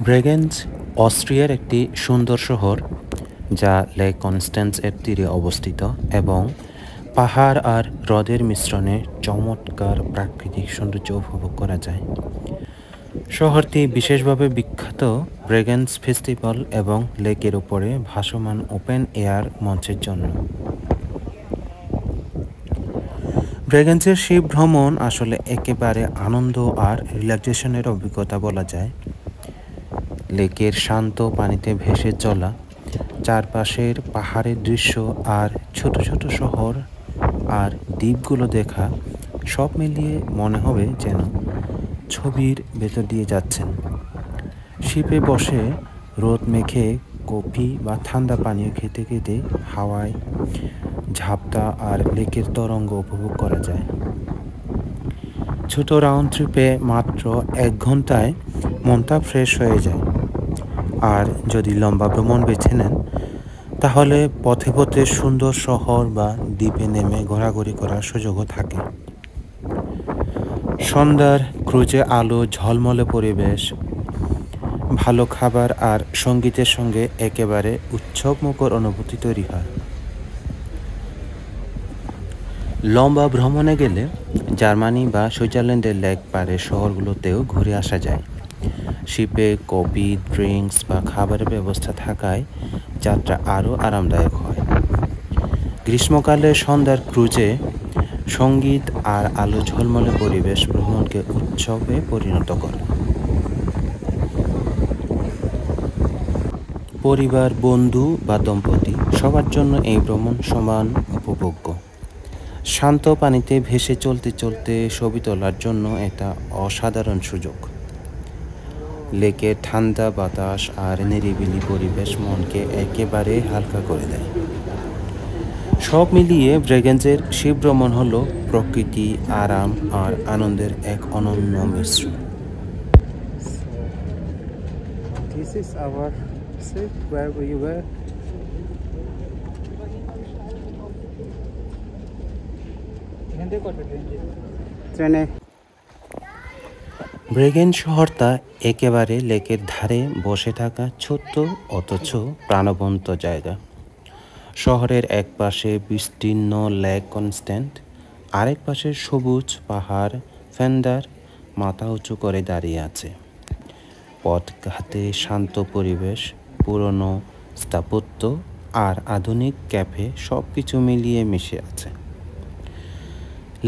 ব্রেগেঞ্জ অস্ট্রিয়ার একটি সুন্দর শহর যা লেক কনস্ট্যান্স এর তীরে অবস্থিত এবং পাহাড় আর হ্রদের মিশ্রণে চমৎকার প্রাকৃতিক সৌন্দর্য উপভোগ করা যায়। শহরটি বিশেষভাবে বিখ্যাত ব্রেগেঞ্জ ফেস্টিভ্যাল এবং লেকের উপরে ভাসমান ওপেন এয়ার মঞ্চের জন্য। ব্রেগেঞ্জের সেই ভ্রমণ আসলে একেবারে আনন্দ আর রিল্যাক্সেশনের অভিজ্ঞতা বলা যায়। লেকের শান্ত পানিতে ভেসে চলা, চারপাশের পাহাড়ের দৃশ্য আর ছোট ছোট শহর আর দ্বীপগুলো দেখা, সব মিলিয়ে মনে হবে যেন ছবির ভেতর দিয়ে যাচ্ছেন। শিপে বসে রোদ মেখে কফি বা ঠান্ডা পানীয় খেতে খেতে হাওয়ায় ঝাপটা আর লেকের তরঙ্গ উপভোগ করা যায়। ছোট রাউন্ড ট্রিপে মাত্র 1 ঘন্টায় মনটা ফ্রেশ হয়ে যায়। আর যদি লম্বা ভ্রমণ বেছে নেন তাহলে পথে পথে সুন্দর শহর বা দ্বীপে নেমে ঘোরাঘুরি করার সুযোগও থাকে। সন্ধ্যার ক্রুজে আলো, ঝলমলে পরিবেশ, ভালো খাবার আর সঙ্গীতের সঙ্গে একেবারে উৎসবমুখর অনুভূতি তৈরি হয়। লম্বা ভ্রমণে গেলে জার্মানি বা সুইজারল্যান্ডের লেক পাড়ের শহরগুলোতেও ঘুরে আসা যায়। শিপে কফি, ড্রিঙ্কস বা খাবারের ব্যবস্থা থাকায় যাত্রা আরও আরামদায়ক হয়। গ্রীষ্মকালে সন্ধ্যার ক্রুজে সঙ্গীত আর আলো ঝলমলে পরিবেশ ভ্রমণকে উৎসবে পরিণত করে। পরিবার, বন্ধু বা দম্পতি সবার জন্য এই ভ্রমণ সমান উপভোগ্য। শান্ত পানিতে ভেসে চলতে চলতে ছবি তোলার জন্য এটা অসাধারণ সুযোগ। লেকের ঠান্ডা বাতাস আর নিরিবিলি পরিবেশ মনকে একেবারে হালকা করে দেয়। সব মিলিয়ে ব্রেগেঞ্জের সেই ভ্রমণ হলো প্রকৃতি, আরাম আর আনন্দের এক অনন্য মিশ্রণ। This is our seat where we were. ট্রেনে ব্রেগেঞ্জ শহরটা একেবারে লেকের ধারে বসে থাকা ছোট্ট অথচ প্রাণবন্ত জায়গা। শহরের এক পাশে বিস্তীর্ণ লেক কনস্ট্যান্ট, আরেক পাশে সবুজ পাহাড় ফেন্ডার মাথা উঁচু করে দাঁড়িয়ে আছে। পথঘাটে শান্ত পরিবেশ, পুরনো স্থাপত্য আর আধুনিক ক্যাফে সব কিছু মিলিয়ে মিশে আছে।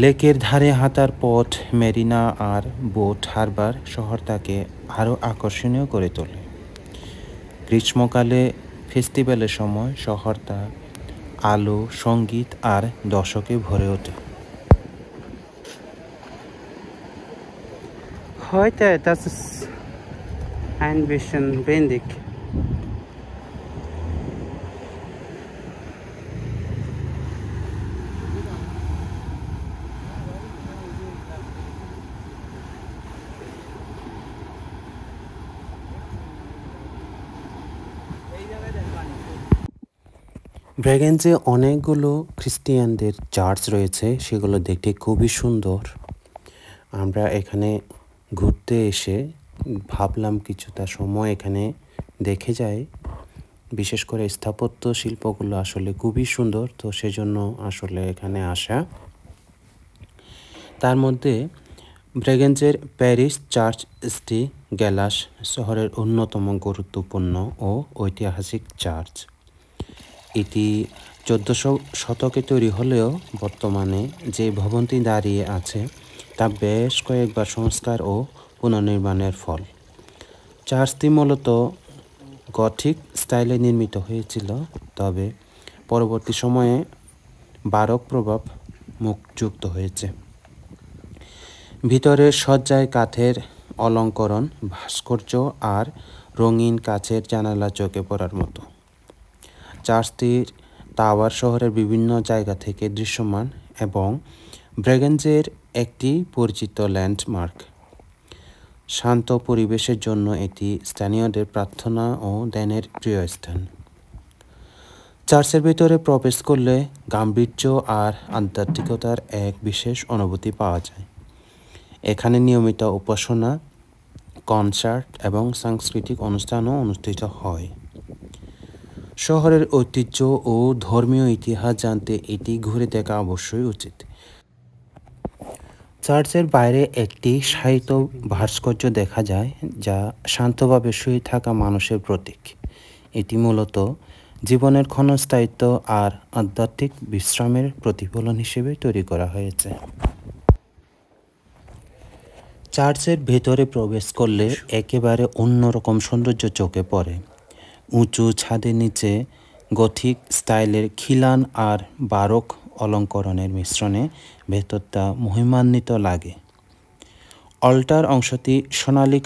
লেকের ধারে হাঁটার পথ, মেরিনা আর বোট হারবার শহরটাকে আরও আকর্ষণীয় করে তোলে। গ্রীষ্মকালে ফেস্টিভ্যালের সময় শহরটা আলো, সঙ্গীত আর দর্শকে ভরে ওঠে। Heute, das ist ein bisschen windig. ব্রেগেঞ্জে অনেকগুলো খ্রিস্টিয়ানদের চার্চ রয়েছে, সেগুলো দেখতে খুবই সুন্দর। আমরা এখানে ঘুরতে এসে ভাবলাম কিছুটা সময় এখানে দেখে যাই। বিশেষ করে স্থাপত্য শিল্পগুলো আসলে খুবই সুন্দর, তো সেজন্য আসলে এখানে আসা। তার মধ্যে ব্রেগেঞ্জের প্যারিস চার্চ স্টি গ্যালাস শহরের অন্যতম গুরুত্বপূর্ণ ও ঐতিহাসিক চার্চ। এটি 1400 শতকে তৈরি হলেও বর্তমানে যে ভবনটি দাঁড়িয়ে আছে তা বেশ কয়েকবার সংস্কার ও পুনর্নির্মাণের ফল। চার্চটি মূলত গথিক স্টাইলে নির্মিত হয়েছিল, তবে পরবর্তী সময়ে বারোক প্রভাব মুখযুক্ত হয়েছে। ভিতরের সজ্জায় কাঠের অলঙ্করণ, ভাস্কর্য আর রঙিন কাচের জানালা চোখে পড়ার মতো। চার্চটির টাওয়ার শহরের বিভিন্ন জায়গা থেকে দৃশ্যমান এবং ব্রেগেঞ্জের একটি পরিচিত ল্যান্ডমার্ক। শান্ত পরিবেশের জন্য এটি স্থানীয়দের প্রার্থনা ও ধ্যানের প্রিয় স্থান। চার্চের ভিতরে প্রবেশ করলে গাম্ভীর্য আর আধ্যাত্মিকতার এক বিশেষ অনুভূতি পাওয়া যায়। এখানে নিয়মিত উপাসনা, কনসার্ট এবং সাংস্কৃতিক অনুষ্ঠানও অনুষ্ঠিত হয়। শহরের ঐতিহ্য ও ধর্মীয় ইতিহাস জানতে এটি ঘুরে দেখা অবশ্যই উচিত। চার্চের বাইরে একটি সাহিত্য ভাস্কর্য দেখা যায়, যা শান্তভাবে শুয়ে থাকা মানুষের প্রতীক। এটি মূলত জীবনের ক্ষণস্থায়িত্ব আর আধ্যাত্মিক বিশ্রামের প্রতিফলন হিসেবে তৈরি করা হয়েছে। চার্চের ভেতরে প্রবেশ করলে একেবারে অন্যরকম সৌন্দর্য চোখে পড়ে। উঁচু ছাদের নিচে গথিক স্টাইলের খিলান আর বারোক অলঙ্করণের মিশ্রণে ভেতরটা মহিমান্বিত লাগে। অল্টার অংশটি সোনালি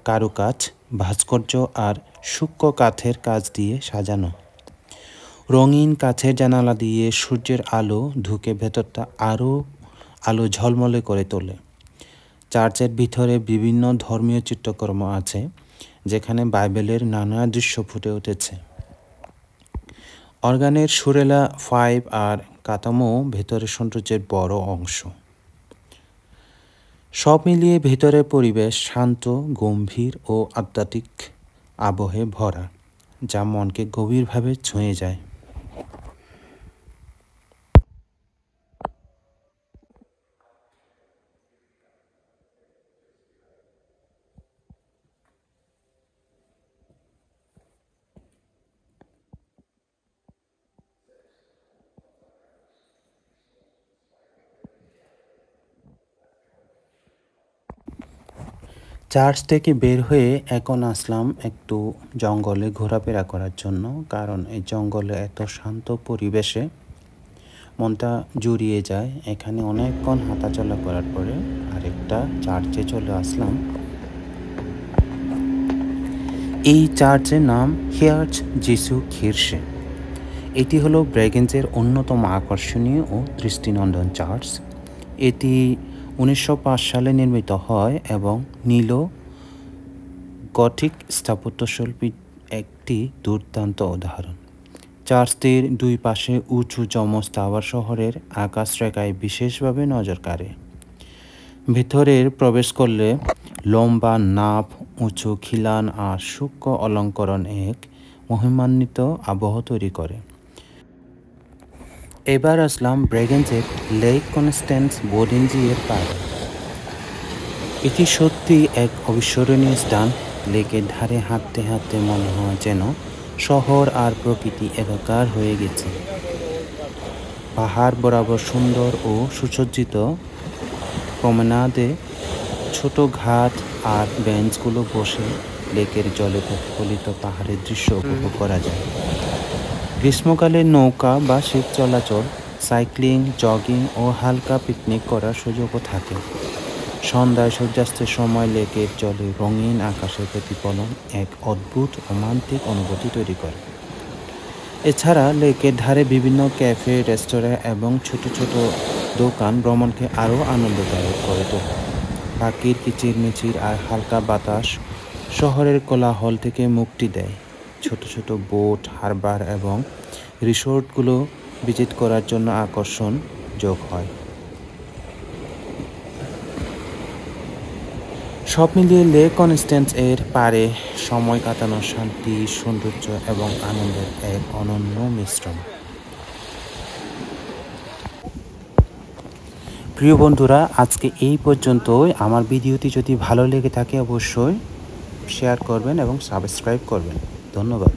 কারুকাজ, ভাস্কর্য আর সূক্ষ্ম কাঠের কাজ দিয়ে সাজানো। রঙিন কাঠের জানালা দিয়ে সূর্যের আলো ঢুকে ভেতরটা আরও আলো ঝলমলে করে তোলে। চার্চের ভিতরে বিভিন্ন ধর্মীয় চিত্রকর্ম আছে, যেখানে বাইবেলের নানা দৃশ্য ফুটে উঠেছে। অর্গানের সুরেলা ফাইভ আর কাঠামো ভেতরের সৌন্দর্যের বড় অংশ। সব মিলিয়ে ভেতরের পরিবেশ শান্ত, গম্ভীর ও আধ্যাত্মিক আবহে ভরা, যা মনকে গভীরভাবে ছুঁয়ে যায়। চার্চ থেকে বের হয়ে এখন আসলাম একটু জঙ্গলে ঘোরাফেরা করার জন্য, কারণ এই জঙ্গলে এত শান্ত পরিবেশে মনটা জুড়িয়ে যায়। এখানে অনেকক্ষণ হাঁটাচলা করার পরে আরেকটা চার্চে চলে আসলাম। এই চার্চের নাম হিয়ার্চ যিশু খিরশে। এটি হলো ব্রেগেন্সের অন্যতম আকর্ষণীয় ও দৃষ্টিনন্দন চার্চ। এটি 1905 সালে নির্মিত হয় এবং নীল গথিক স্থাপত্যশৈলীর একটি দুর্দান্ত উদাহরণ। চার্চটির দুই পাশে উঁচু যমজ টাওয়ার শহরের আকাশরেখায় বিশেষভাবে নজর কাড়ে। ভেতরের প্রবেশ করলে লম্বা নাভ, উঁচু খিলান আর সূক্ষ্ম অলঙ্করণ এক মহিমান্বিত আবহ তৈরি করে। এবার আসলাম ব্রেগেন্সের লেক কনস্ট্যান্স বোডেনজি-এর পাড়ে। এটি সত্যি এক অবিস্মরণীয় স্থান। লেকের ধারে হাঁটতে হাঁটতে মনে হয় যেন শহর আর প্রকৃতি একাকার হয়ে গেছে। পাহাড় বরাবর সুন্দর ও সুসজ্জিত প্রমেনাডে ছোট ঘাট আর বেঞ্চগুলো বসে লেকের জলে প্রতিফলিত পাহাড়ের দৃশ্য উপভোগ করা যায়। গ্রীষ্মকালে নৌকা বা শিপ চলাচল, সাইক্লিং, জগিং ও হালকা পিকনিক করার সুযোগও থাকে। সন্ধ্যায় সূর্যাস্তের সময় লেকের জলে রঙিন আকাশের প্রতিফলন এক অদ্ভুত রোমান্টিক অনুভূতি তৈরি করে। এছাড়া লেকের ধারে বিভিন্ন ক্যাফে, রেস্তোরাঁ এবং ছোট ছোট দোকান ভ্রমণকে আরও আনন্দদায়ক করে তোলে। পাখির কিচিরমিচির আর হালকা বাতাস শহরের কোলাহল থেকে মুক্তি দেয়। ছোট ছোট বোট, হারবার এবং রিসোর্টগুলো ভিজিট করার জন্য আকর্ষণ যোগ হয়। সব মিলিয়ে লেক কনস্ট্যান্স এর পাড়ে সময় কাটানোর শান্তি, সৌন্দর্য এবং আনন্দের এক অনন্য মিশ্রণ। প্রিয় বন্ধুরা, আজকে এই পর্যন্তই। আমার ভিডিওটি যদি ভালো লেগে থাকে অবশ্যই শেয়ার করবেন এবং সাবস্ক্রাইব করবেন। ধন্যবাদ।